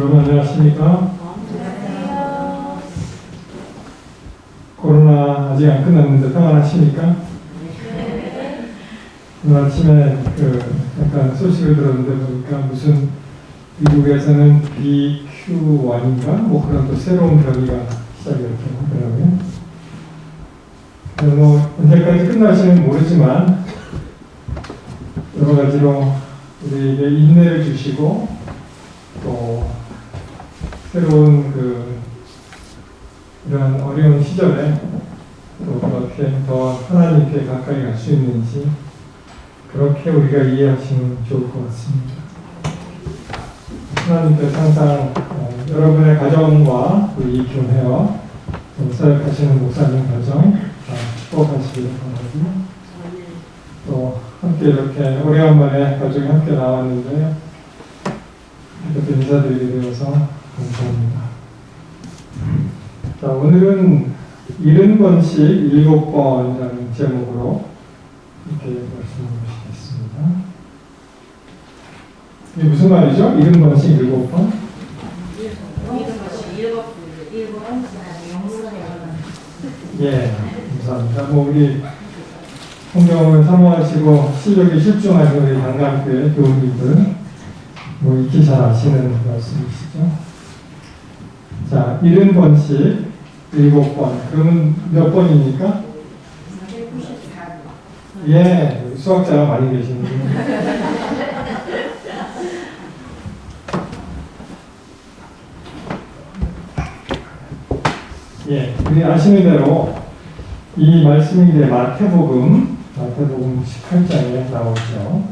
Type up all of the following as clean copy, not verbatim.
여러분 안녕하십니까? 안녕하세요. 코로나 아직 안 끝났는데 평안하십니까? 오늘 아침에 약간 소식을 들었는데 보니까 무슨 미국에서는 BQ1인가 뭐 그런 또 새로운 변이가 시작이었다고 하더라고요. 뭐 언제까지 끝날지는 모르지만 여러 가지로 우리에게 인내를 주시고 또 새로운 이런 어려운 시절에 또 어떻게 더 하나님께 가까이 갈 수 있는지 그렇게 우리가 이해하시면 좋을 것 같습니다. 하나님께서 항상 여러분의 가정과 이 교회와 사역하시는 목사님 가정 축복하시기를 바라고 또 함께 이렇게 오래간만에 가족이 함께 나왔는데요. 이렇게 인사드리게 되어서 감사합니다. 자, 오늘은 70번씩 7번이라는 제목으로 이렇게 말씀드리겠습니다. 이게 무슨 말이죠? 70번씩 7번? 예, 감사합니다. 우리 성경을 사모하시고 실력이 실중하신 우리 강남교회 교우님들 익히 잘 아시는 말씀이시죠? 자, 70번씩 7번. 그러면 몇 번입니까? 494번. 예, 수학자가 많이 계시는군요. 예, 우리 아시는 대로 이 말씀이 이제 마태복음 18장에 나오죠.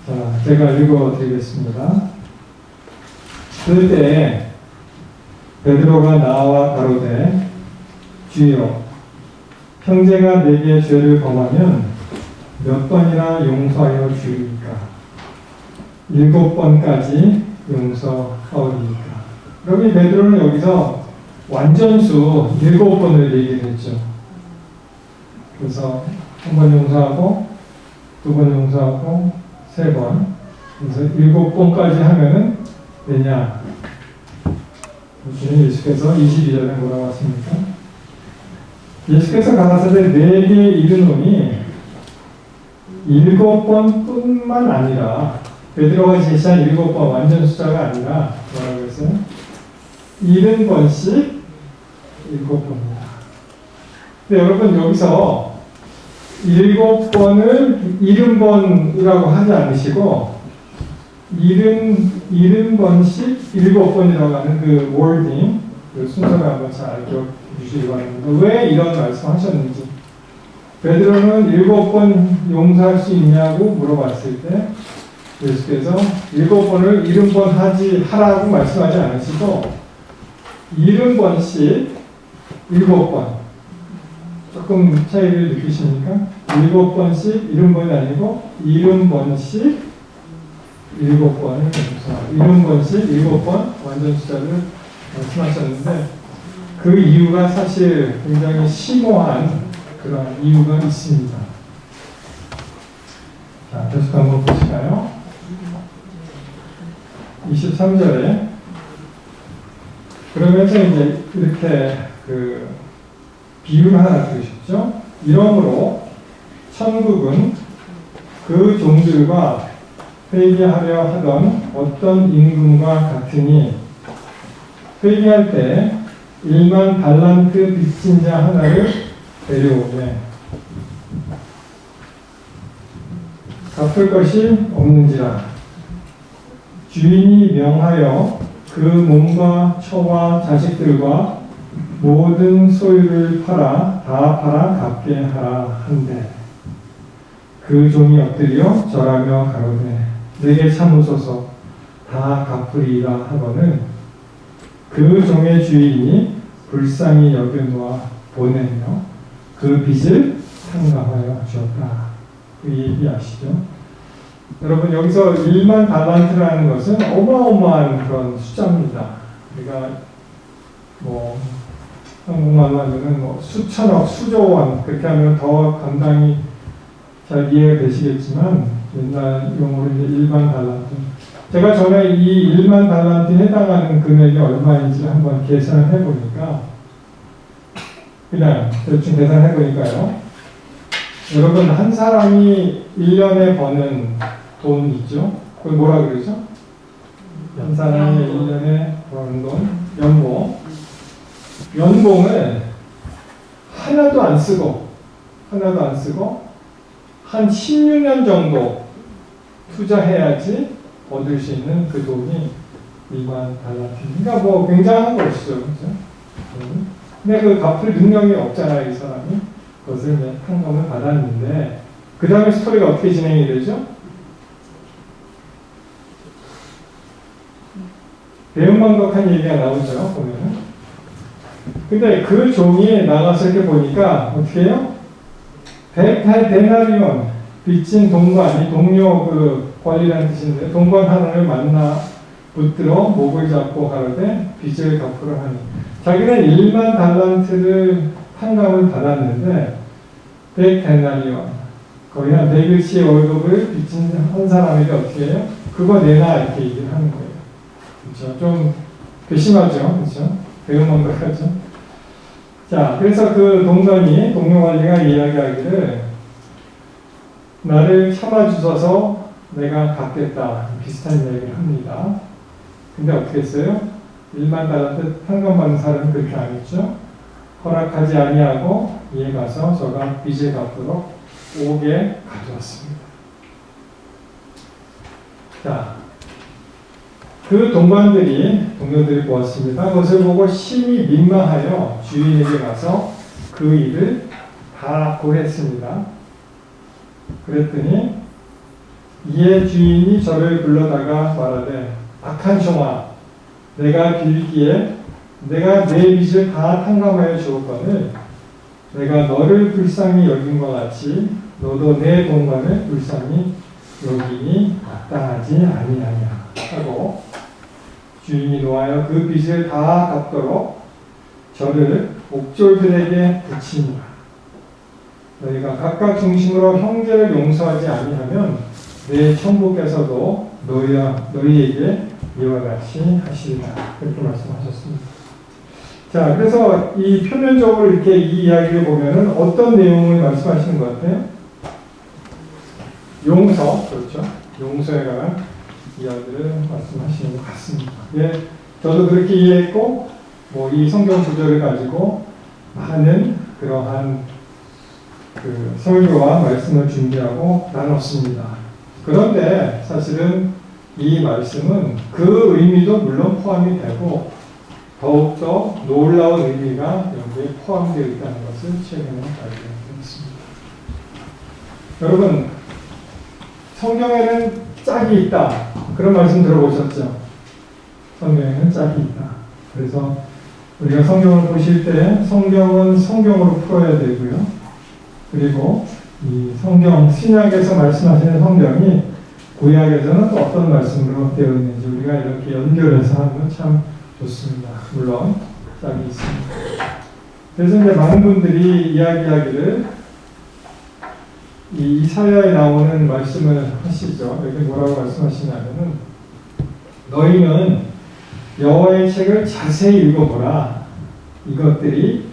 자, 제가 읽어드리겠습니다. 그때 베드로가 나와 가로되 주여 형제가 내게 죄를 범하면 몇 번이나 용서하여 주리까? 7번까지 용서하오리까? 그러면 베드로는 여기서 완전수 7번을 얘기를 했죠. 그래서 한 번 용서하고 2번 용서하고 3번, 그래서 7번까지 하면은 되냐? 주님 예수께서 22절에 뭐라고 하십니까? 예수께서 가라사대 내게 이르노니 7번뿐만 아니라 베드로가 제시한 7번 완전 숫자가 아니라 뭐라고 했어요? 70번씩 7번입니다. 근데 여러분 여기서 7번을 70번이라고 하지 않으시고 70번씩 7번이라고 하는 그 워딩, 그 순서를 한번 잘 기억해 주시기 바랍니다. 왜 이런 말씀 하셨는지. 베드로는 7번 용서할 수 있냐고 물어봤을 때 예수께서 7번을 70번 하라고 말씀하지 않으시고 70번씩 7번. 조금 차이를 느끼십니까? 7번씩 70번이 아니고 70번씩 7번을 70번씩 7번 완전 숫자를 말씀하셨는데 그 이유가 사실 굉장히 심오한 그런 이유가 있습니다. 자, 계속 한번 보실까요? 23절에 그러면서 이제 이렇게 비유를 하나 들으셨죠? 이러므로 천국은 그 종들과 회개하려 하던 어떤 임금과 같으니 회개할 때 1만 달란트 빚진 자 하나를 데려오되 갚을 것이 없는지라 주인이 명하여 그 몸과 처와 자식들과 모든 소유를 다 팔아 갚게 하라 한대 그 종이 엎드려 절하며 가로되 내게 참으소서 다 갚으리라 하거늘 그 종의 주인이 불쌍히 여겨놓아 보내며 그 빚을 탕감하여 주었다. 그 얘기 아시죠? 여러분 여기서 1만 달란트라는 것은 어마어마한 그런 숫자입니다. 우리가 한국말로 하면 수천억, 수조원 그렇게 하면 더 감당이 잘 이해가 되시겠지만 옛날 용어로 이제 일반 달란트 제가 전에 이 1만 달란트에 해당하는 금액이 얼마인지 한번 계산을 해보니까, 그냥 대충 계산해보니까요. 여러분, 한 사람이 1년에 버는 돈 있죠? 그걸 뭐라 그러죠? 한 사람이 1년에 버는 돈, 연봉. 연봉을 하나도 안 쓰고 한 16년 정도 투자해야지 얻을 수 있는 그 돈이 2만 달란트. 그러니까 뭐 굉장한 것이죠. 그죠? 근데 그 갚을 능력이 없잖아요, 이 사람이. 그것을 이제 탕감을 받았는데, 그 다음에 스토리가 어떻게 진행이 되죠? 배은망덕한 얘기가 나오죠, 보면은. 근데 그 종이 나가서 이렇게 보니까 어떻게 해요? 108데나리온 빚진 동관, 이 동료 그 관리라는 뜻인데, 동관 하나를 만나 붙들어 목을 잡고 가로되 빚을 갚으러 하니. 자기는 1만 달란트를 탕감을 받았는데 100데나리온, 거의 한 100일치의 월급을 빚진 한 사람에게 어떻게 해요? 그거 내놔, 이렇게 얘기를 하는 거예요. 그렇죠? 좀 괘씸하죠, 그렇죠? 배은망덕하죠. 자, 그래서 그 동관이, 동료 관리가 이야기하기를, 나를 참아주셔서 내가 갚겠다, 비슷한 이야기를 합니다. 근데 어떻게 했어요? 1만 달란트 탕감받는 사람은 그렇게 안 했죠. 허락하지 아니하고 이에 가서 저가 빚을 갚도록 5개 가져왔습니다. 자, 그 동료들이 보았습니다. 그것을 보고 심히 민망하여 주인에게 가서 그 일을 다 고했습니다. 그랬더니 이에 주인이 저를 불러다가 말하되, 악한 종아, 내가 빌기에 내가 내 빚을 다 탕감하여 주었거늘 내가 너를 불쌍히 여긴 것 같이 너도 내 동관을 불쌍히 여기니 마땅하지 아니하냐 하고, 주인이 노하여 그 빚을 다 갚도록 저를 옥졸들에게 붙이니라. 너희가 각각 중심으로 형제를 용서하지 아니하면 내 천부께서도 너희에게 이와 같이 하시리라. 그렇게 말씀하셨습니다. 자, 그래서 이 표면적으로 이렇게 이 이야기를 보면은 어떤 내용을 말씀하시는 것 같아요? 용서, 그렇죠? 용서에 관한 이야기를 말씀하시는 것 같습니다. 예, 저도 그렇게 이해했고, 뭐 이 성경 구절을 가지고 많은 그러한 그 설교와 말씀을 준비하고 나눴습니다. 그런데 사실은 이 말씀은 그 의미도 물론 포함이 되고 더욱더 놀라운 의미가 여기에 포함되어 있다는 것을 최근에 발견했습니다. 여러분, 성경에는 짝이 있다, 그런 말씀 들어보셨죠? 성경에는 짝이 있다. 그래서 우리가 성경을 보실 때 성경은 성경으로 풀어야 되고요. 그리고 이 성경, 신약에서 말씀하시는 성경이 구약에서는 또 어떤 말씀으로 되어 있는지 우리가 이렇게 연결해서 하면 참 좋습니다. 물론 짝이 있습니다. 그래서 이제 많은 분들이 이야기하기를 이 이사야에 나오는 말씀을 하시죠. 여기 뭐라고 말씀하시냐면은, 너희는 여호와의 책을 자세히 읽어보라. 이것들이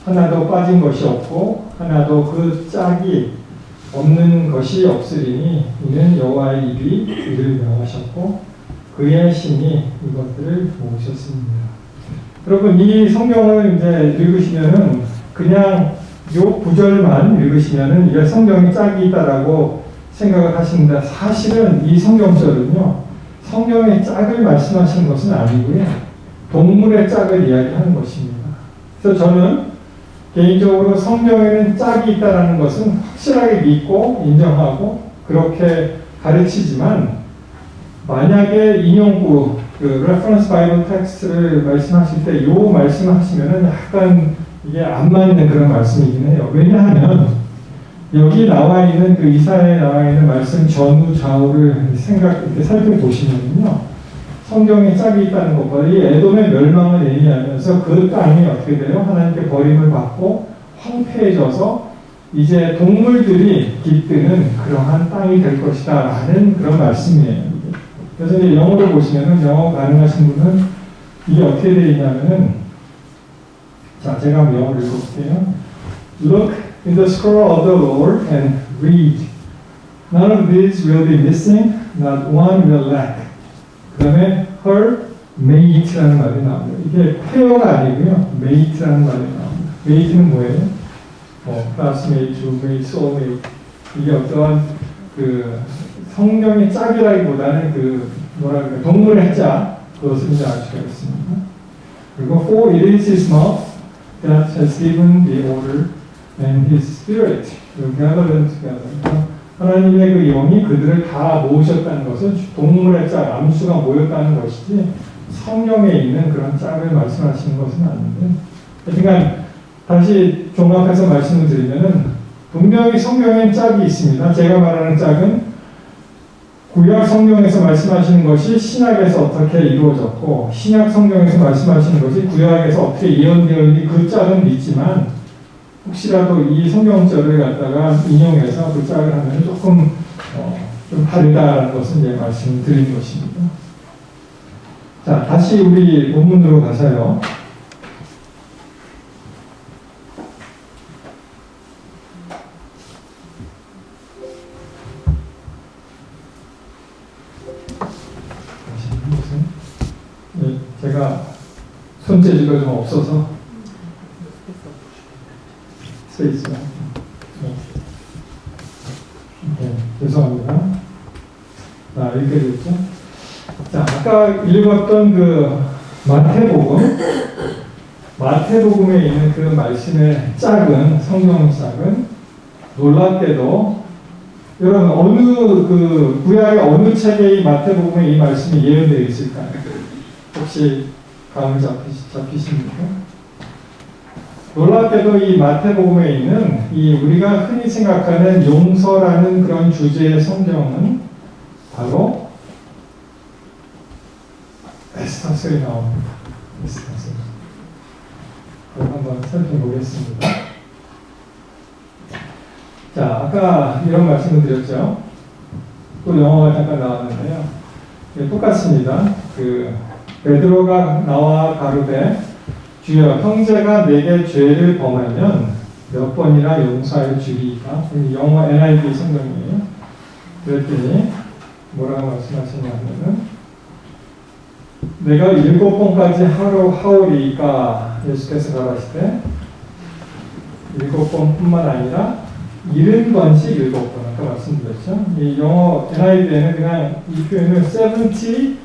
하나도 빠진 것이 없고 하나도 그 짝이 없는 것이 없으리니 이는 여호와의 입이 이를 명하셨고 그의 신이 이것들을 모으셨습니다. 여러분, 이 성경을 이제 읽으시면은 그냥 요 구절만 읽으시면은 이게 성경에 짝이 있다라고 생각을 하시는데, 사실은 이 성경절은요, 성경의 짝을 말씀하시는 것은 아니고요, 동물의 짝을 이야기하는 것입니다. 그래서 저는 개인적으로 성경에는 짝이 있다는 것은 확실하게 믿고 인정하고 그렇게 가르치지만, 만약에 인용구, 그 레퍼런스 바이블 텍스트를 말씀하실 때 요 말씀을 하시면은 약간 이게 안 맞는 그런 말씀이긴 해요. 왜냐하면 여기 나와 있는 그 이사야에 나와 있는 말씀 전후 좌우를 이렇게 살펴보시면요, 성경에 짝이 있다는 것보다 이 에돔의 멸망을 의미하면서 그 땅이 어떻게 돼요? 하나님께 버림을 받고 황폐해져서 이제 동물들이 깃드는 그러한 땅이 될 것이다 라는 그런 말씀이에요. 그래서 그래서 이제 영어로 보시면은 영어 가능하신 분은 이게 어떻게 되어 있냐면은 자, 제가 한번 영어를 읽어볼게요. Look in the scroll of the Lord and read. None of these will be missing, not one will lack. 그 다음에 her mate라는 말이 나옵니다. 이게 페어가 아니고요. mate라는 말이 나옵니다. mate는 뭐예요? classmate, roommate, soulmate. 이게 어떠한 그 성경의 짝이라기보다는 그 뭐라 그래 동물의 짝 그것을 이제 알 수가 있습니다. 그리고 for it is his mouth that has given the order and his spirit will gather them together. 하나님의 그 영이 그들을 다 모으셨다는 것은 동물의 짝, 암수가 모였다는 것이지 성경에 있는 그런 짝을 말씀하시는 것은 아닌데, 그러니까 다시 종합해서 말씀을 드리면은 분명히 성경엔 짝이 있습니다. 제가 말하는 짝은 구약 성경에서 말씀하시는 것이 신약에서 어떻게 이루어졌고 신약 성경에서 말씀하시는 것이 구약에서 어떻게 예언되어 있는지 그 짝은 믿지만 혹시라도 이 성경절을 갖다가 인용해서 그 짝을 하면 조금 좀 다르다는 것을 이제 말씀드린 것입니다. 자, 다시 우리 본문으로 가서요. 네, 제가 손재주가 좀 없어서 스페이스가 네, 죄송합니다. 자, 이렇게 됐죠. 자, 아까 읽었던 그 마태복음에 있는 그 말씀의 짝은 성경 짝은 놀랍게도 여러분 어느 그 구약의 어느 책에 이 마태복음에 이 말씀이 예언되어 있을까요? 혹시 감을 잡히십니까? 놀랍게도 이 마태복음에 있는 이 우리가 흔히 생각하는 용서라는 그런 주제의 성경은 바로 에스더서에 나옵니다. 에스더서. 한번 살펴보겠습니다. 자, 아까 이런 말씀을 드렸죠. 또 영어가 잠깐 나왔는데요. 똑같습니다. 그 베드로가 나와 가로되 주여 형제가 내게 죄를 범하면 몇 번이나 용서하여 주리이까? 영어 NIV 성경이에요. 그랬더니 뭐라고 말씀하시냐면은 내가 7번까지 하오리이까 예수께서 가라시되 7번뿐만 아니라 70번씩 7번 아까 말씀드렸죠. 이 영어 NIV에는 그냥 이 표현을 77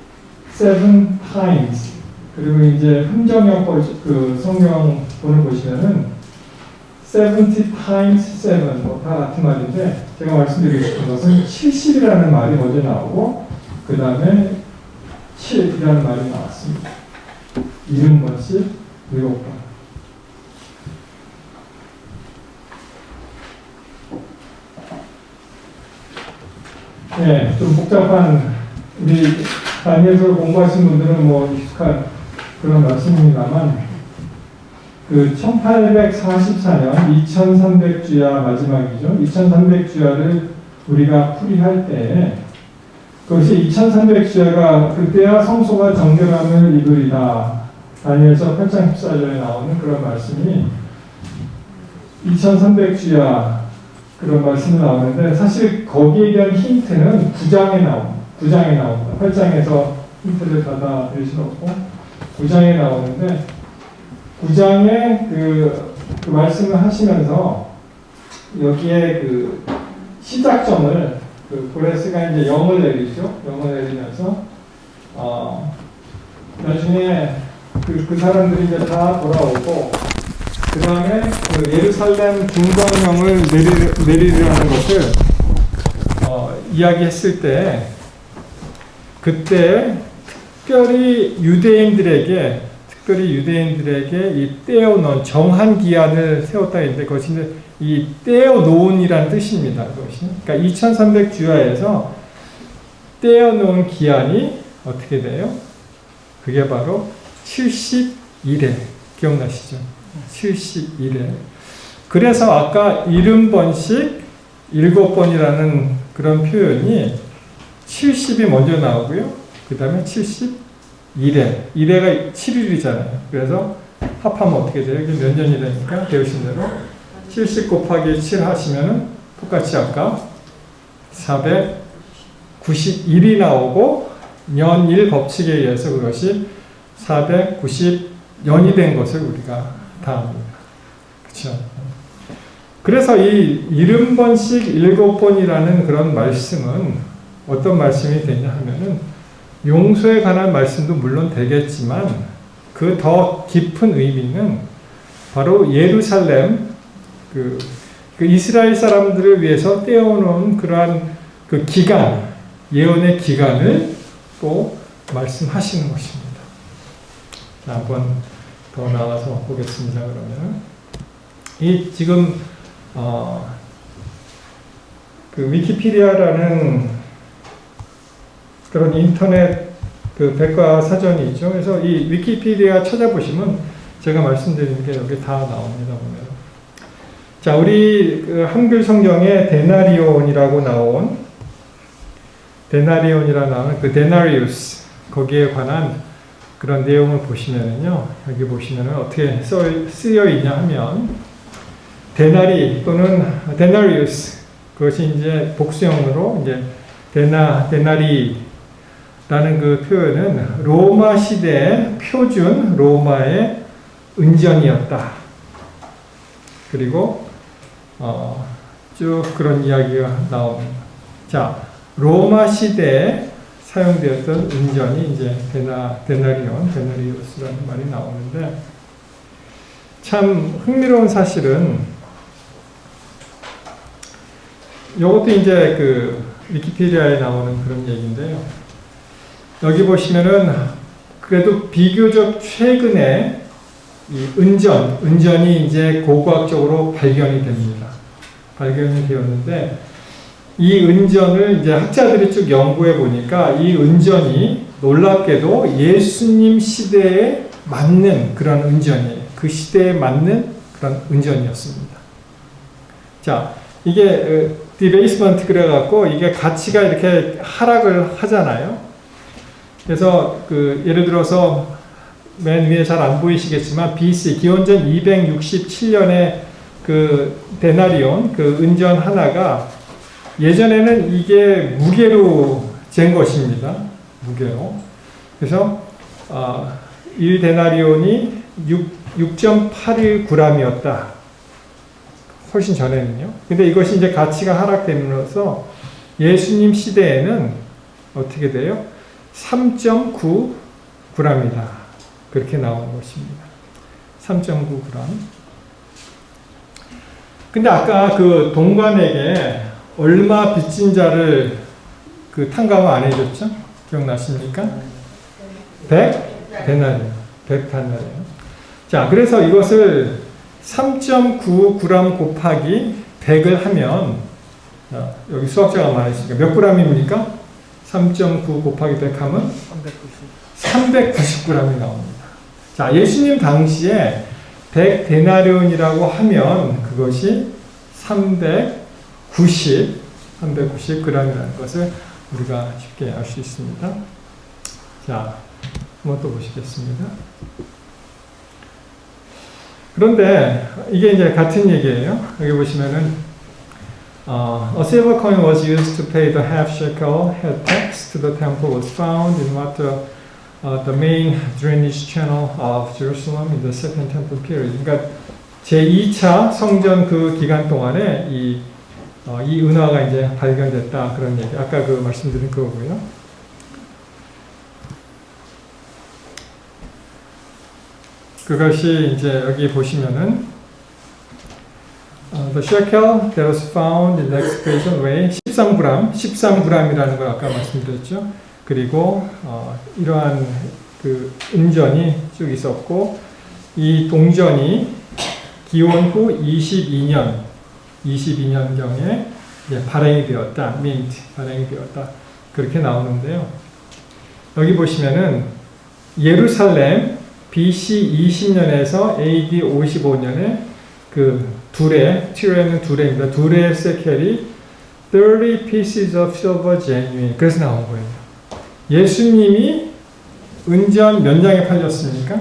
times 그리고 이제 흥정역 그 성경본을 보시면은 70 times 7 뭐 다 같은 말인데 제가 말씀드리고 싶은 것은 70이라는 말이 먼저 나오고 그 다음에 7이라는 말이 나왔습니다. 70번씩 7번. 네, 좀 복잡한 우리 다니엘서 공부하신 분들은 뭐 익숙한 그런 말씀입니다만 그 1844년 2300주야 마지막이죠. 2300주야를 우리가 풀이할 때 그것이 2300주야가 그때야 성소가 정결함을 이루리라. 다니엘서 8장 14절에 나오는 그런 말씀이 2300주야 그런 말씀이 나오는데 사실 거기에 대한 힌트는 9장에 나옵니다. 8장에서 힌트를 받아들일 수는 없고 9장에 나오는데 9장에 그 말씀을 하시면서 여기에 그 시작점을 그 고레스가 이제 영을 내리죠. 영을 내리면서 나중에 그 사람들이 이제 다 돌아오고 그 다음에 그 예루살렘 중건령을 내리려는 것을 이야기했을 때 그때 특별히 유대인들에게 이 떼어놓은 정한 기한을 세웠다 했는데 그것이 이제 이 떼어놓은이라는 뜻입니다. 그것이. 그러니까 2300주야에서 떼어놓은 기한이 어떻게 돼요? 그게 바로 71회. 기억나시죠? 71회. 그래서 아까 70번씩 7번이라는 그런 표현이 70이 먼저 나오고요. 그 다음에 71회. 1회가 7일이잖아요. 그래서 합하면 어떻게 돼요? 이게 몇 년이 되니까 배우신 대로 70 곱하기 7 하시면은 똑같이 아까 491이 나오고 년1 법칙에 의해서 그것이 490년이 된 것을 우리가 다 압니다. 그렇죠? 그래서 이 70번씩 7번이라는 그런 말씀은 어떤 말씀이 되냐 하면은 용서에 관한 말씀도 물론 되겠지만 그 더 깊은 의미는 바로 예루살렘 그 이스라엘 사람들을 위해서 떼어놓은 그러한 그 기간, 예언의 기간을 또 말씀하시는 것입니다. 자, 한번 더 나와서 보겠습니다. 그러면 이 지금 그 위키피디아라는 그런 인터넷 그 백과사전이 있죠. 그래서 이 위키피디아 찾아보시면 제가 말씀드리는 게 여기 다 나옵니다. 보면. 자, 우리 그 한글 성경에 데나리온이라고 나온 그 데나리우스 거기에 관한 그런 내용을 보시면은요. 여기 보시면은 어떻게 쓰여 있냐 하면 데나리 또는 데나리우스 그것이 이제 복수형으로 이제 데나리라는 그 표현은 로마 시대의 표준 로마의 은전이었다. 그리고 쭉 그런 이야기가 나옵니다. 자, 로마 시대에 사용되었던 은전이 이제 데나리우스라는 말이 나오는데 참 흥미로운 사실은 이것도 이제 그 위키피디아에 나오는 그런 얘기인데요. 여기 보시면은 그래도 비교적 최근에 이 은전이 이제 고고학적으로 발견이 됩니다. 발견이 되었는데 이 은전을 이제 학자들이 쭉 연구해 보니까 이 은전이 놀랍게도 예수님 시대에 맞는 그런 은전이에요. 그 시대에 맞는 그런 은전이었습니다. 자, 이게 디베이스먼트 그래갖고 이게 가치가 이렇게 하락을 하잖아요. 그래서 그 예를 들어서 맨 위에 잘 안 보이시겠지만 BC 기원전 267년에 그 데나리온 그 은전 하나가 예전에는 이게 무게로 잰 것입니다. 무게로. 그래서 1데나리온이 6.81g이었다. 훨씬 전에는요. 근데 이것이 이제 가치가 하락됨으로써 예수님 시대에는 어떻게 돼요? 3.9g이다. 그렇게 나오는 것입니다. 3.9g. 근데 아까 그 동관에게 얼마 빚진 자를 그 탕감을 안 해줬죠? 기억나십니까? 100데나리온. 100데나리온. 자, 그래서 이것을 3.9g 곱하기 100을 하면 자, 여기 수학자가 말했으니까 몇 g입니까? 3.9 곱하기 100 하면 390g이 나옵니다. 자, 예수님 당시에 100데나리온이라고 하면 그것이 390g이라는 것을 우리가 쉽게 알 수 있습니다. 자, 한번 또 보시겠습니다. 그런데 이게 이제 같은 얘기예요. 여기 보시면은 a silver coin was used to pay the half shekel head tax to the temple was found in what the main drainage channel of Jerusalem in the Second Temple period. 그러니까 제2차 성전 그 기간 동안에 이 은화가 이제 발견됐다 그런 얘기. 아까 그 말씀드린 그거고요. 그것이 이제 여기 보시면은 the shekel that was found in the excavation way 13g이라는 걸 아까 말씀드렸죠. 그리고 이러한 그 은전이 쭉 있었고 이 동전이 기원 후 22년경에 발행이 되었다. 발행이 되었다. 그렇게 나오는데요. 여기 보시면은 예루살렘 BC 20년에서 AD 55년에 그 티레는 둘레입니다. 둘레 세켈이 30 pieces of silver genuine. 그래서 나온 거예요. 예수님이 은전 몇 냥에 팔렸습니까?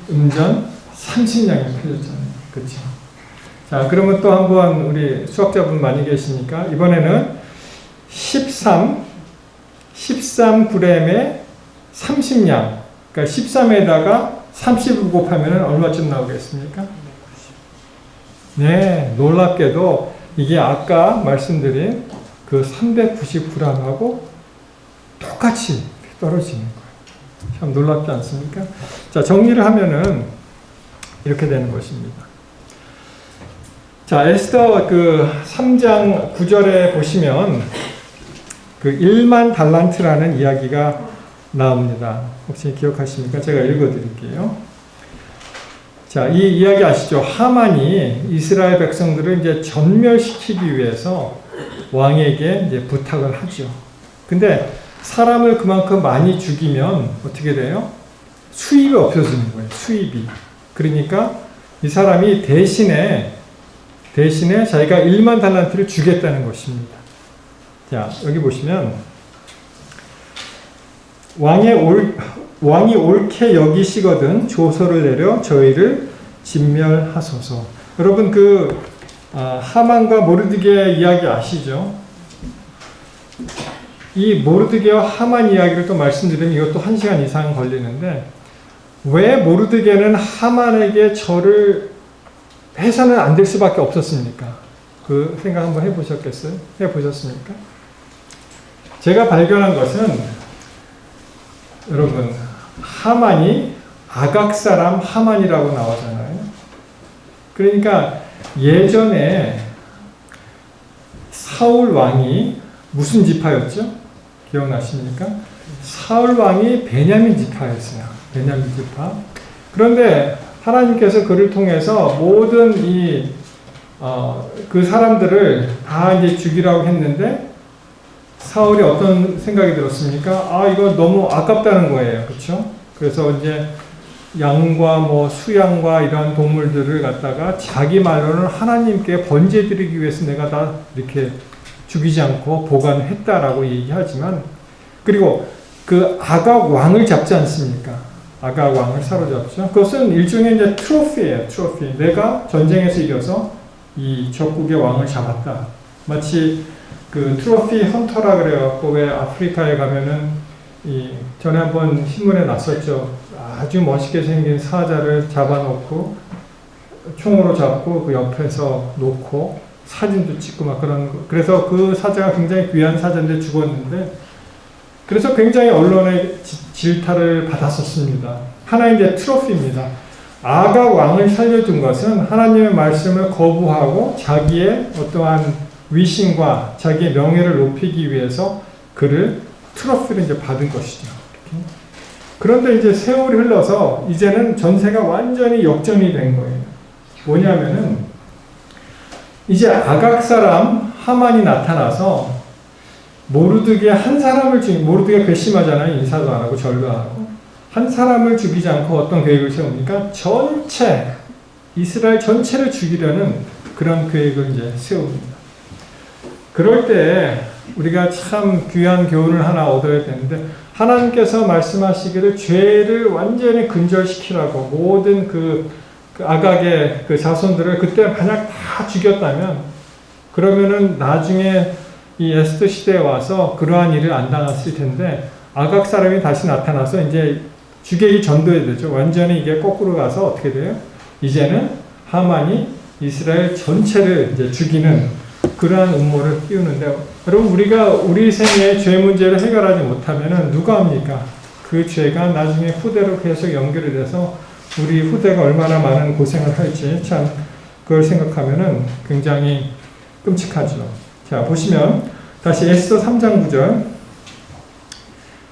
은전 30냥에 팔렸잖아요. 그렇죠? 자, 그러면 또 한번 우리 수학자분 많이 계시니까 이번에는 13g에 30냥. 그러니까 13에다가 30을 곱하면 얼마쯤 나오겠습니까? 네, 놀랍게도 이게 아까 말씀드린 그 390g하고 똑같이 떨어지는 거예요. 참 놀랍지 않습니까? 자, 정리를 하면은 이렇게 되는 것입니다. 자, 에스더 그 3장 9절에 보시면 그 1만 달란트라는 이야기가 나옵니다. 혹시 기억하십니까? 제가 읽어드릴게요. 자, 이 이야기 아시죠? 하만이 이스라엘 백성들을 이제 전멸시키기 위해서 왕에게 이제 부탁을 하죠. 근데 사람을 그만큼 많이 죽이면 어떻게 돼요? 수입이 없어지는 거예요. 수입이. 그러니까 이 사람이 대신에 자기가 1만 달란트를 주겠다는 것입니다. 자, 여기 보시면 왕이 옳게 여기시거든 조서를 내려 저희를 진멸하소서. 여러분 그 하만과 모르드게 이야기 아시죠? 이 모르드게와 하만 이야기를 또 말씀드리면 이것도 1시간 이상 걸리는데 왜 모르드게는 하만에게 절을 해서는 안 될 수밖에 없었습니까? 그 생각 한번 해보셨겠어요? 해보셨습니까? 제가 발견한 것은 여러분 하만이 아각 사람 하만이라고 나오잖아요. 그러니까 예전에 사울 왕이 무슨 지파였죠? 기억나십니까? 사울 왕이 베냐민 지파였어요. 베냐민 지파. 그런데 하나님께서 그를 통해서 모든 그 사람들을 다 이제 죽이라고 했는데 사울이 어떤 생각이 들었습니까? 아, 이거 너무 아깝다는 거예요. 그렇죠? 그래서 이제 양과 뭐 수양과 이런 동물들을 갖다가 자기 말로는 하나님께 번제 드리기 위해서 내가 다 이렇게 죽이지 않고 보관했다라고 얘기하지만 그리고 그 아각 왕을 잡지 않습니까? 아각 왕을 사로잡죠. 그것은 일종의 이제 트로피예요. 트로피. 내가 전쟁에서 이겨서 이 적국의 왕을 잡았다. 마치 그 트로피 헌터라 그래갖고 왜 아프리카에 가면은 전에 한번 신문에 났었죠. 아주 멋있게 생긴 사자를 잡아놓고 총으로 잡고 그 옆에서 놓고 사진도 찍고 막 그런 거. 그래서 그 사자가 굉장히 귀한 사자인데 죽었는데 그래서 굉장히 언론의 질타를 받았었습니다. 하나의 이제 트로피입니다. 아각 왕을 살려둔 것은 하나님의 말씀을 거부하고 자기의 어떠한 위신과 자기의 명예를 높이기 위해서 그를 트로피를 이제 받은 것이죠. 이렇게. 그런데 이제 세월이 흘러서 이제는 전세가 완전히 역전이 된 거예요. 뭐냐면은 이제 아각 사람 하만이 나타나서 모르드게 한 사람을 모르드게 괘씸하잖아요. 인사도 안 하고 절도 안 하고 한 사람을 죽이지 않고 어떤 계획을 세웁니까? 이스라엘 전체를 죽이려는 그런 계획을 이제 세웁니다. 그럴 때 우리가 참 귀한 교훈을 하나 얻어야 되는데 하나님께서 말씀하시기를 죄를 완전히 근절시키라고 모든 그 아각의 그 자손들을 그때 만약 다 죽였다면 그러면은 나중에 이 에스더 시대에 와서 그러한 일을 안 당했을 텐데 아각 사람이 다시 나타나서 이제 주객이 전도해야 되죠. 완전히 이게 거꾸로 가서 어떻게 돼요? 이제는 하만이 이스라엘 전체를 이제 죽이는 그러한 음모를 띄우는데 여러분 우리가 우리 생애의 죄 문제를 해결하지 못하면은 누가 합니까? 그 죄가 나중에 후대로 계속 연결이 돼서 우리 후대가 얼마나 많은 고생을 할지 참 그걸 생각하면은 굉장히 끔찍하죠. 자, 보시면 다시 에스더 3장 9절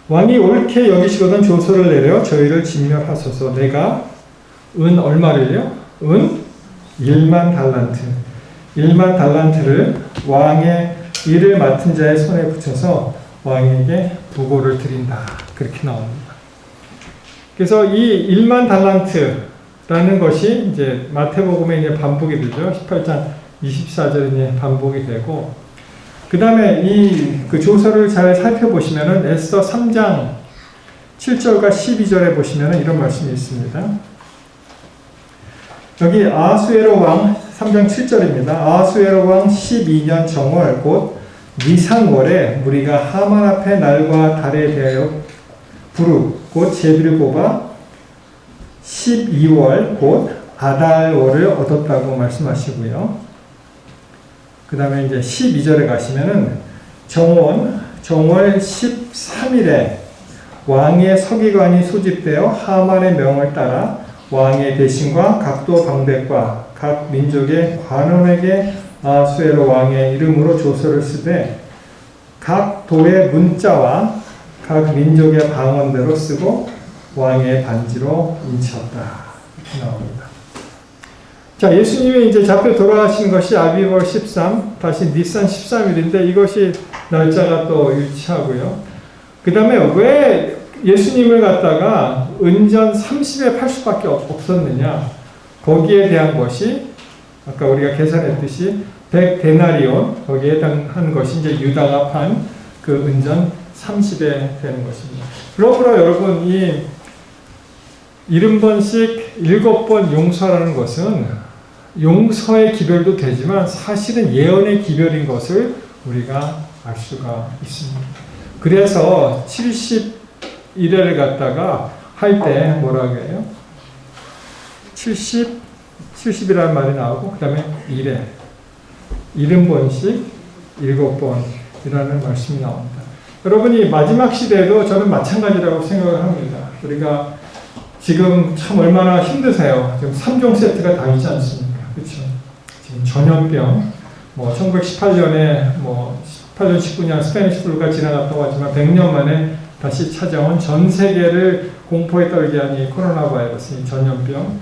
왕이 옳게 여기시거든 조서를 내려 저희를 진멸하소서. 내가 은 얼마를요? 은 1만 달란트. 1만 달란트를 왕의 일을 맡은 자의 손에 붙여서 왕에게 부고를 드린다. 그렇게 나옵니다. 그래서 이 1만 달란트라는 것이 이제 마태복음에 이제 반복이 되죠. 18장 24절에 이제 반복이 되고 그 다음에 그 조서를 잘 살펴보시면은 에스더 3장 7절과 12절에 보시면은 이런 말씀이 있습니다. 여기 아하수에로 왕 3장 7절입니다. 아하수에로 왕 12년 정월 곧 니산월에 무리가 하만 앞에 날과 달에 대하여 부르 곧 제비를 뽑아 12월 곧 아달월을 얻었다고 말씀하시고요. 그 다음에 이제 12절에 가시면은 정월 13일에 왕의 서기관이 소집되어 하만의 명을 따라 왕의 대신과 각도 방백과 각 민족의 관원에게 아하수에로 왕의 이름으로 조서를 쓰되 각 도의 문자와 각 민족의 방언대로 쓰고 왕의 반지로 인치었다. 이렇게 나옵니다. 자, 예수님이 이제 잡혀 돌아가신 것이 아비월 13, 다시 니산 13일인데 이것이 날짜가 또 일치하고요. 그 다음에 왜 예수님을 갖다가 은전 30에 80밖에 없었느냐? 거기에 대한 것이 아까 우리가 계산했듯이 100데나리온 거기에 해당하는 것이 이제 유다가 판 그 은전 30에 되는 것입니다. 그러므로 여러분 이 70번씩 7번 용서라는 것은 용서의 기별도 되지만 사실은 예언의 기별인 것을 우리가 알 수가 있습니다. 그래서 70일을 갖다가 할 때 뭐라고 해요? 70이라는 말이 나오고 그 다음에 1에 70번씩 7번이라는 말씀이 나옵니다. 여러분이 마지막 시대에도 저는 마찬가지라고 생각을 합니다. 우리가 지금 참 얼마나 힘드세요. 지금 3종 세트가 다 있지 않습니까? 그렇죠? 지금 전염병, 1918년에 18년, 19년 스페니시 플루가 지나갔다고 하지만 100년 만에 다시 찾아온 전 세계를 공포에 떨게 한 이 코로나 바이러스, 이 전염병.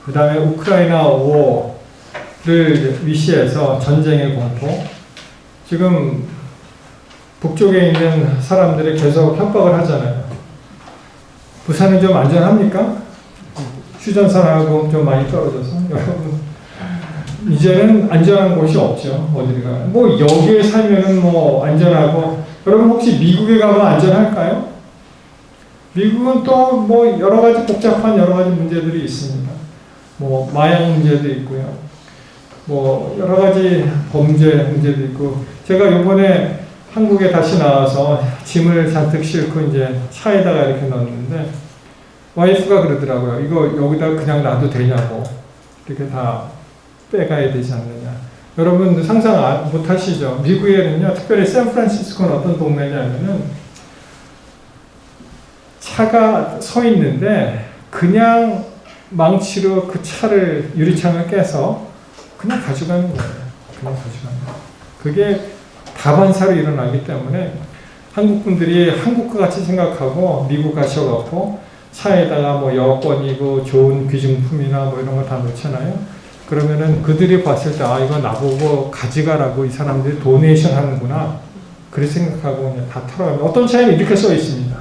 그 다음에 우크라이나 워를 위시해서 전쟁의 공포. 지금 북쪽에 있는 사람들이 계속 협박을 하잖아요. 부산은 좀 안전합니까? 휴전선하고 좀 많이 떨어져서. 여러분, 이제는 안전한 곳이 없죠. 어디가. 여기에 살면은 안전하고. 여러분, 혹시 미국에 가면 안전할까요? 미국은 또 여러 가지 복잡한 여러 가지 문제들이 있습니다. 마약 문제도 있고요. 여러 가지 범죄 문제도 있고. 제가 요번에 한국에 다시 나와서 짐을 잔뜩 싣고 이제 차에다가 이렇게 넣었는데 와이프가 그러더라고요. 이거 여기다 그냥 놔도 되냐고. 이렇게 다 빼가야 되지 않느냐. 여러분 상상 못 하시죠? 미국에는요, 특별히 샌프란시스코는 어떤 동네냐면은 차가 서 있는데 그냥 망치로 그 차를 유리창을 깨서 그냥 가져가는 거예요. 그냥 가져가는 거예요. 그게 다반사로 일어나기 때문에 한국 분들이 한국과 같이 생각하고 미국 가셔갖고 차에다가 여권이고 좋은 귀중품이나 이런 거 다 넣잖아요. 그러면은 그들이 봤을 때 이거 나보고 가져가라고 이 사람들이 도네이션 하는구나. 그렇게 생각하고 그냥 다 털어가면 어떤 차에는 이렇게 써 있습니다.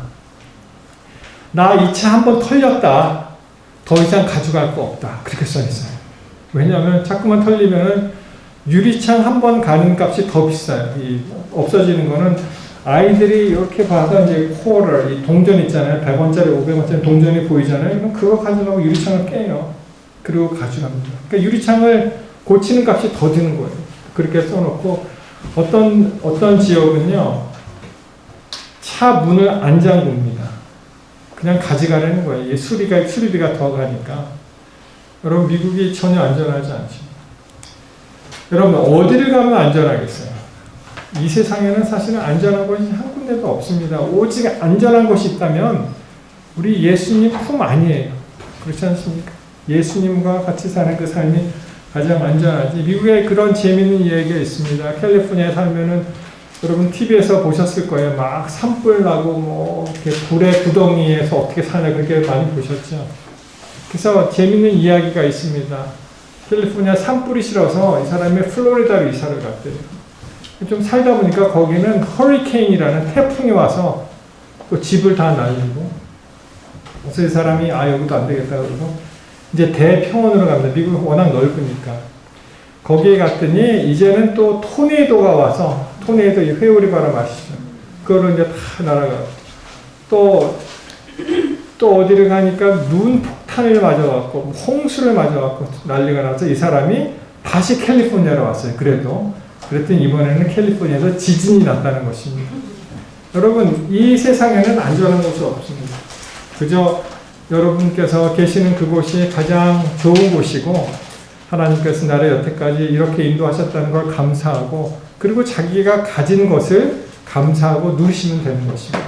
나 이 차 한번 털렸다. 더 이상 가져갈 거 없다. 그렇게 써 있어요. 왜냐하면 자꾸만 털리면은 유리창 한 번 가는 값이 더 비싸요. 없어지는 거는 아이들이 이렇게 봐서 이제 코어를, 이 동전 있잖아요. 100원짜리, 500원짜리 동전이 보이잖아요. 그럼 그거 가져가고 유리창을 깨요. 그리고 가져갑니다. 그러니까 유리창을 고치는 값이 더 드는 거예요. 그렇게 써놓고 어떤 지역은요, 차 문을 안 잠굽니다. 그냥 가져가려는 거예요. 이게 수리비가 더 가니까. 여러분, 미국이 전혀 안전하지 않죠. 여러분, 어디를 가면 안전하겠어요? 이 세상에는 사실은 안전한 곳이 한 군데도 없습니다. 오직 안전한 곳이 있다면 우리 예수님 품 아니에요. 그렇지 않습니까? 예수님과 같이 사는 그 삶이 가장 안전하지. 미국에 그런 재미있는 이야기가 있습니다. 캘리포니아에 살면은 여러분 TV에서 보셨을 거예요. 막 산불 나고 이렇게 불의 구덩이에서 어떻게 사냐 그렇게 많이 보셨죠. 그래서 재미있는 이야기가 있습니다. 캘리포니아 산불이 싫어서 이 사람이 플로리다로 이사를 갔대요. 좀 살다 보니까 거기는 허리케인이라는 태풍이 와서 또 집을 다 날리고, 그래서 이 사람이 여기도 안 되겠다 그러고 이제 대평원으로 갑니다. 미국은 워낙 넓으니까. 거기에 갔더니 이제는 또 토네이도가 와서 토네이도 이 회오리 바람 아시죠? 그거를 이제 다 날아가. 또 어디를 가니까 눈 폭탄을 맞아갖고 홍수를 맞아갖고 난리가 나서 이 사람이 다시 캘리포니아로 왔어요. 그랬더니 이번에는 캘리포니아에서 지진이 났다는 것입니다. 여러분 이 세상에는 안전한 곳이 없습니다. 그저 여러분께서 계시는 그곳이 가장 좋은 곳이고 하나님께서 나를 여태까지 이렇게 인도하셨다는 걸 감사하고 그리고 자기가 가진 것을 감사하고 누리시면 되는 것입니다.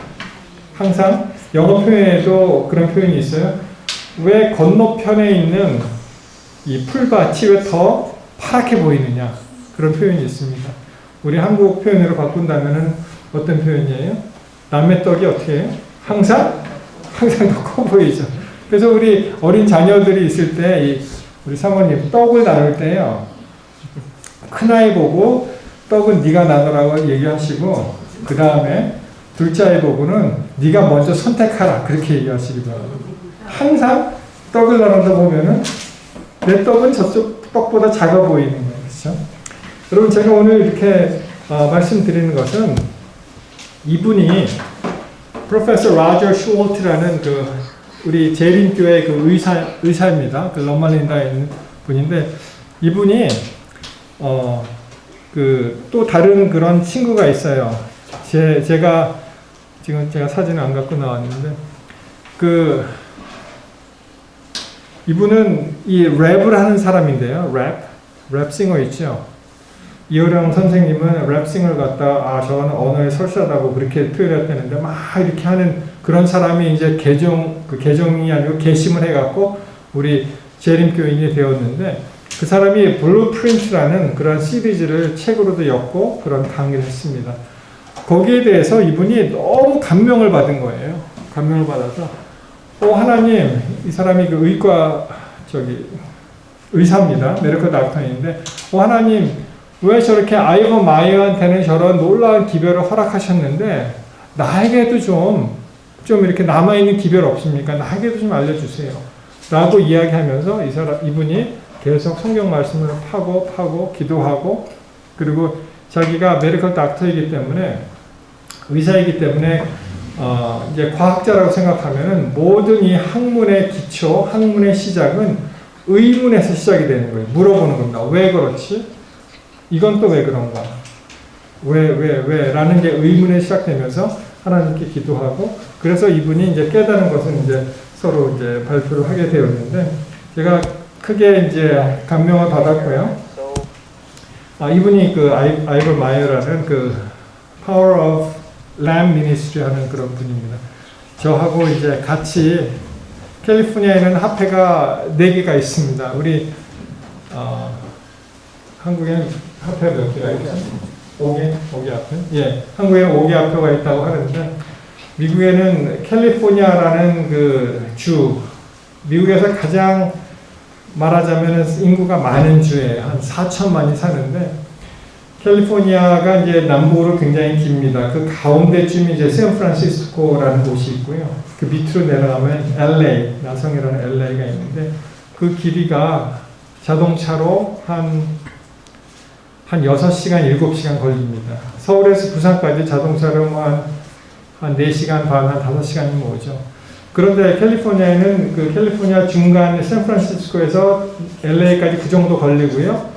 항상 영어 표현에도 그런 표현이 있어요. 왜 건너편에 있는 이 풀밭이 왜 더 파랗게 보이느냐 그런 표현이 있습니다. 우리 한국 표현으로 바꾼다면 어떤 표현이에요? 남의 떡이 어떻게 해요? 항상 더 커 보이죠. 그래서 우리 어린 자녀들이 있을 때 우리 사모님 떡을 나눌 때요. 큰아이 보고 떡은 네가 나누라고 얘기하시고 그 다음에 둘째 아이 보고는 네가 먼저 선택하라 그렇게 얘기하시기도 하고 항상 떡을 나눈다 보면은 내 떡은 저쪽 떡보다 작아 보이는 거예요. 그렇죠? 여러분 제가 오늘 이렇게 말씀드리는 것은 이분이 프로페서 라저 슈월트라는 우리 재림교회 의사입니다. 그 럼말린다에 있는 분인데 이분이 또 다른 그런 친구가 있어요. 제가 사진을 안 갖고 나왔는데 이분은 이 랩을 하는 사람인데요. 랩싱어 있죠. 이호령 선생님은 랩싱을 갖다 저는 언어에 설사하다고 그렇게 표현했다는데 막 이렇게 하는 그런 사람이 이제 개종이 아니고 개심을 해갖고 우리 재림교인이 되었는데 그 사람이 블루프린트라는 그런 시리즈를 책으로도 엮고 그런 강의를 했습니다. 거기에 대해서 이분이 너무 감명을 받은 거예요. 감명을 받아서 하나님 이 사람이 의사입니다. 메디컬 닥터인데 하나님 왜 저렇게 아이버 마이어한테는 저런 놀라운 기별을 허락하셨는데 나에게도 좀 이렇게 남아있는 기별 없습니까? 나에게도 좀 알려주세요. 라고 이야기하면서 이분이 계속 성경 말씀을 파고 기도하고 그리고 자기가 메디컬 닥터이기 때문에 의사이기 때문에 이제 과학자라고 생각하면은 모든 이 학문의 기초, 학문의 시작은 의문에서 시작이 되는 거예요. 물어보는 겁니다. 왜 그렇지? 이건 또 왜 그런가? 왜? 라는 게 의문에 시작되면서 하나님께 기도하고 그래서 이분이 이제 깨달은 것은 이제 서로 이제 발표를 하게 되었는데 제가 크게 이제 감명을 받았고요. 이분이 아이버 마이어라는 Power of Lamb Ministry 하는 그런 분입니다. 저하고 이제 같이 캘리포니아에는 화폐가 4개가 있습니다. 우리 한국에는 화폐가 몇 개가 있죠? 5개 화폐? 예, 한국에는 5개 화폐가 있다고 하는데 미국에는 캘리포니아라는 미국에서 가장 말하자면 인구가 많은 주에 한 4천만이 사는데 캘리포니아가 이제 남북으로 굉장히 깁니다. 그 가운데쯤이 이제 샌프란시스코라는 곳이 있고요. 그 밑으로 내려가면 LA, 나성이라는 LA가 있는데 그 길이가 자동차로 한 6시간, 7시간 걸립니다. 서울에서 부산까지 자동차로 한 4시간 반, 한 5시간이면 오죠. 그런데 캘리포니아에는 캘리포니아 중간 샌프란시스코에서 LA까지 그 정도 걸리고요.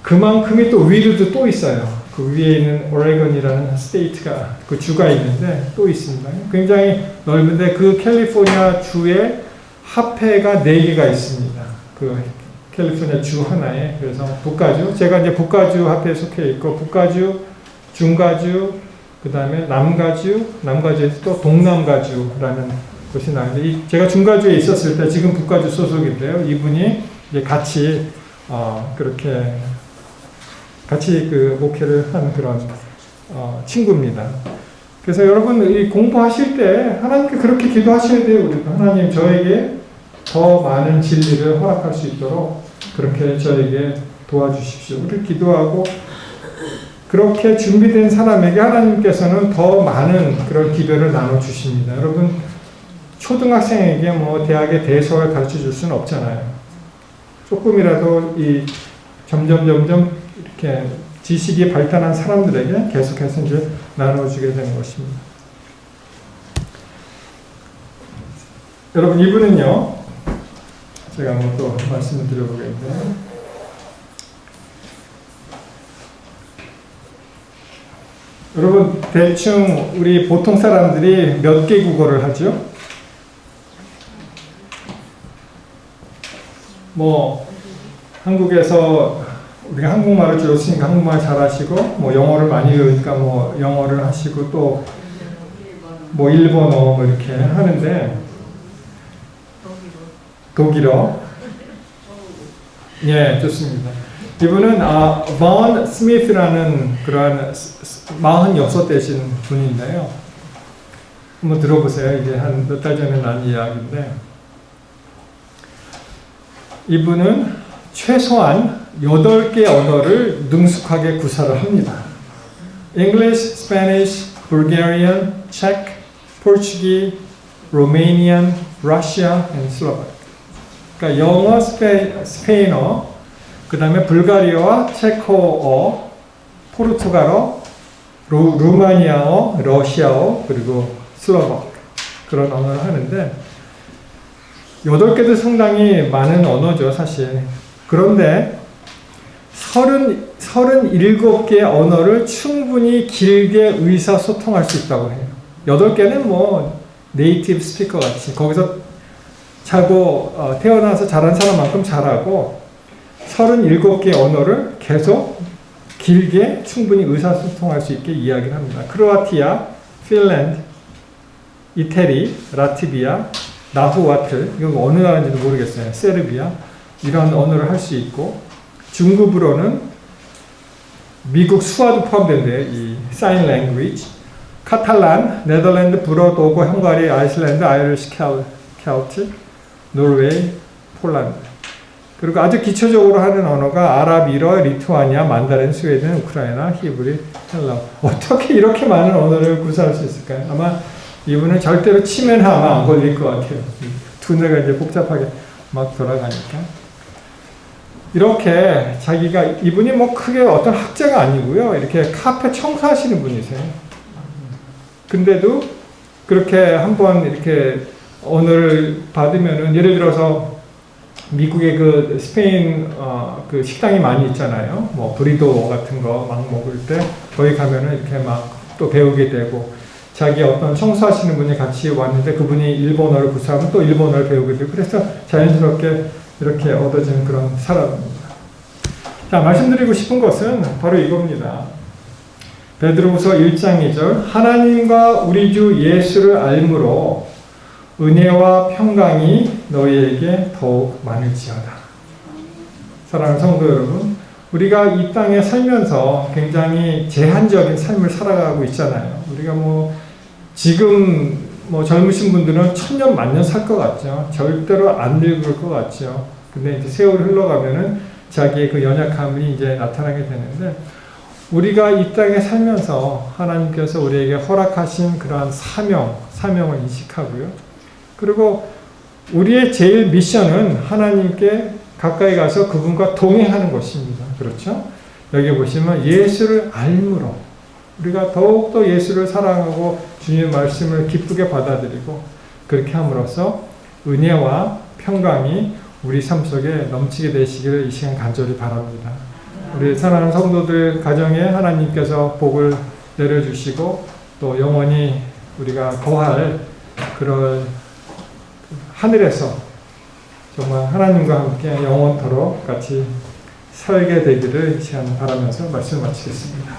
그만큼이 또 위로도 또 있어요. 그 위에 있는 오레곤이라는 스테이트가, 주가 있는데 또 있습니다. 굉장히 넓은데 그 캘리포니아 주에 화폐가 4개가 있습니다. 캘리포니아 주 하나에. 그래서 북가주, 제가 이제 북가주 화폐에 속해 있고, 북가주, 중가주, 그 다음에 남가주에서 또 동남가주라는 곳이 나는데, 제가 중가주에 있었을 때 지금 북가주 소속인데요. 이분이 이제 같이 목회를 하는 그런 친구입니다. 그래서 여러분 이 공부하실 때 하나님께 그렇게 기도하셔야 돼요. 우리가 하나님 저에게 더 많은 진리를 허락할 수 있도록 그렇게 저에게 도와주십시오. 우리 기도하고 그렇게 준비된 사람에게 하나님께서는 더 많은 그런 기별을 나눠주십니다. 여러분 초등학생에게 대학의 대서를 가르쳐 줄 수는 없잖아요. 조금이라도 이 점점 이렇게 지식이 발달한 사람들에게 계속해서 이제 나눠주게 되는 것입니다. 여러분 이분은요, 제가 한번 또 말씀을 드려보겠는데, 여러분 대충 우리 보통 사람들이 몇 개 국어를 하죠? 뭐 한국에서 우리가 한국말을 주로 쓰니까 한국말 잘하시고, 뭐 영어를 많이 배우니까 뭐 영어를 하시고, 또 뭐 일본어 뭐 이렇게 하는데, 독일어. 예, 좋습니다. 이분은 번 스미스라는 그러한 46대신 분인데요. 한번 들어보세요. 이게 한 몇 달 전에 난 이야기인데, 이분은 최소한 8개 언어를 능숙하게 구사를 합니다. English, Spanish, Bulgarian, Czech, Portuguese, Romanian, Russia, and Slovak. 그러니까 영어, 스페인어, 그 다음에 불가리아와 체코어, 포르투갈어, 루마니아어, 러시아어, 그리고 슬로박, 그런 언어를 하는데, 8개도 상당히 많은 언어죠, 사실. 그런데 37개의 언어를 충분히 길게 의사소통할 수 있다고 해요. 8개는 뭐 네이티브 스피커 같이 거기서 자고 태어나서 자란 사람만큼 잘하고, 37개의 언어를 계속 길게 충분히 의사소통할 수 있게 이야기를 합니다. 크로아티아, 핀란드, 이태리, 라트비아, 나후아틀, 이건 어느 나라인지도 모르겠어요. 세르비아, 이런 언어를 할 수 있고, 중급으로는 미국 수화도 포함된대요. 이 사인 랭귀지, 카탈란, 네덜란드, 불어, 도고, 헝가리, 아이슬란드, 아이리시, 켈트, 노르웨이, 폴란드. 그리고 아주 기초적으로 하는 언어가 아랍어, 리투아니아, 만다린, 스웨덴, 우크라이나, 히브리, 헬라어. 어떻게 이렇게 많은 언어를 구사할 수 있을까요? 아마 이분은 절대로 치면 아마 안 걸릴 것 같아요. 두뇌가 이제 복잡하게 막 돌아가니까. 이렇게 자기가, 이분이 뭐 크게 어떤 학자가 아니고요. 이렇게 카페 청소하시는 분이세요. 근데도 그렇게 한번 이렇게 언어를 받으면은, 예를 들어서 미국의 그 스페인 그 식당이 많이 있잖아요. 뭐 브리도 같은 거 막 먹을 때 거기 가면은 이렇게 막 또 배우게 되고, 자기 어떤 청소하시는 분이 같이 왔는데 그분이 일본어를 구사하면 또 일본어를 배우게 되고, 그래서 자연스럽게 이렇게 얻어지는 그런 사람입니다. 자, 말씀드리고 싶은 것은 바로 이겁니다. 베드로후서 1장 2절, 하나님과 우리 주 예수를 알므로 은혜와 평강이 너희에게 더욱 많을지어다. 사랑하는 성도 여러분, 우리가 이 땅에 살면서 굉장히 제한적인 삶을 살아가고 있잖아요. 우리가 뭐 지금 뭐 젊으신 분들은 천년 만년 살 것 같죠. 절대로 안 늙을 것 같죠. 근데 이제 세월이 흘러가면은 자기의 그 연약함이 이제 나타나게 되는데, 우리가 이 땅에 살면서 하나님께서 우리에게 허락하신 그러한 사명을 인식하고요. 그리고 우리의 제일 미션은 하나님께 가까이 가서 그분과 동행하는 것입니다. 그렇죠? 여기 보시면 예수를 알므로, 우리가 더욱더 예수를 사랑하고 주님의 말씀을 기쁘게 받아들이고, 그렇게 함으로써 은혜와 평강이 우리 삶 속에 넘치게 되시기를 이 시간 간절히 바랍니다. 우리 사랑하는 성도들 가정에 하나님께서 복을 내려주시고, 또 영원히 우리가 거할 그런 하늘에서 정말 하나님과 함께 영원토록 같이 살게 되기를 이 시간 바라면서 말씀을 마치겠습니다.